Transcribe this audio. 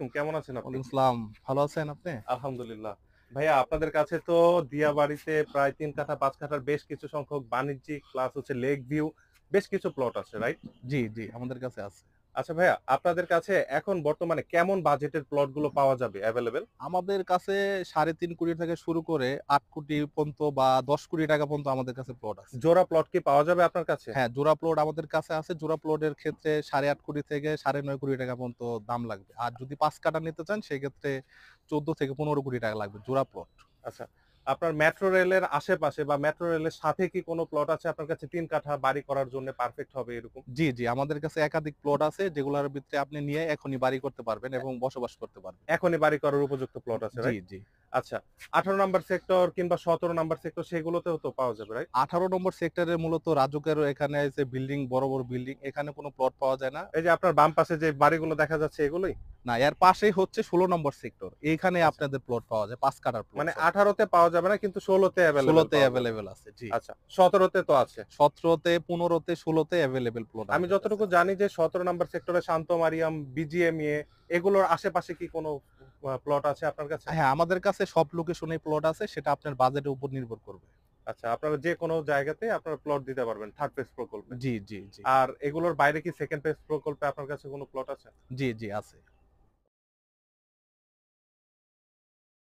আলাইকুম, কেমন আছেন আপনি? ওয়ালাইকুম আসসালাম। ভালো আছেন আপনি? আলহামদুলিল্লাহ। ভাইয়া আপনাদের কাছে তো দিয়াবাড়িতে প্রায় ৩ কাঠা ৫ কাঠার বেশ কিছু সংখ্যক বাণিজ্যিক প্লাস হচ্ছে লেক ভিউ বেশ কিছু প্লট আছে, রাইট? জি, জি আমাদের কাছে আছে। আচ্ছা ভাইয়া, আপনাদের কাছে এখন বর্তমানে কেমন বাজেটের প্লট গুলো পাওয়া যাবে এভেইলেবল? আমাদের কাছে ৩.৫ কোটি থেকে শুরু করে ৮ কোটি পর্যন্ত বা ১০ কোটি টাকা পর্যন্ত আমাদের কাছে প্লট আছে। জোড়া প্লট কি পাওয়া যাবে আপনার কাছে? হ্যাঁ, জোড়া প্লট আমাদের কাছে আছে। জোড়া প্লটের ক্ষেত্রে ৮.৫ কোটি থেকে ৯.৫ কোটি টাকা পর্যন্ত দাম লাগবে। আর যদি ৫ কাঠা নিতে চান সেক্ষেত্রে ১৪ থেকে ১৫ কোটি টাকা লাগবে জোড়া প্লট। আচ্ছা। আপনার মেট্রো রেলের আশেপাশে বা মেট্রো রেলের সাথে কি কোনো প্লট আছে আপনার কাছে ৩ কাঠা বাড়ি করার জন্য পারফেক্ট হবে এরকম? জি, জি আমাদের কাছে একাধিক প্লট আছে যেগুলোর ভিতরে আপনি নিয়ে এখনই বাড়ি করতে পারবেন এ এবং বসবাস করতে পারবেন। এখনই বাড়ি করার উপযুক্ত প্লট আছে, জি, রাইট? জি। আচ্ছা। ১৮ নাম্বার সেক্টর কিংবা ১৭ নাম্বার সেক্টর সেগুলোতেও তো পাওয়া যাবে, রাইট? ১৮ নম্বর সেক্টরে মূলত রাজুকের এখানে যে বিল্ডিং বড়, বড় বিল্ডিং এখানে কোনো প্লট পাওয়া যায় না। এই যে আপনার বাম পাশে যে বাড়িগুলো দেখা যাচ্ছে এগুলোই? না এর পাশেই হচ্ছে ১৬ নম্বর সেক্টর। এইখানে আচ্ছা। আপনাদের প্লট পাওয়া যায় ৫ কাঠার প্লট মানে সব। ১৮ তে পাওয়া যাবে না কিন্তু ১৬ তে এভেইলেবল ১৬ তে পাওয়া যাবে। এভেইলেবল আছে। জি। আচ্ছা, ১৭ তে তো আছে। ১৭ তে, ১৫ তে, ১৬ তে এভেইলেবল প্লট আমি আমাদের কাছে যতটুকু আছে। জানি যে ১৭ নাম্বার সেক্টরে শান্ত মারিয়াম, বিজিএমইএ এগুলোর আশেপাশে কি কোনো প্লট আছে আপনার কাছে? হ্যাঁ, আমাদের কাছে সব লোকেশনেই প্লট আছে সেটা আপনার বাজেটের উপর নির্ভর করবে। আচ্ছা, আপনারা যেকোনো জায়গাতে আপনারা প্লট দিতে পারবেন থার্ড ফেজ প্রকল্পে। জি, জি, জি। আর এগুলোর বাইরে কি সেকেন্ড ফেজ প্রকল্পে আপনার কাছে কোনো প্লট আছে? জি, জি আছে।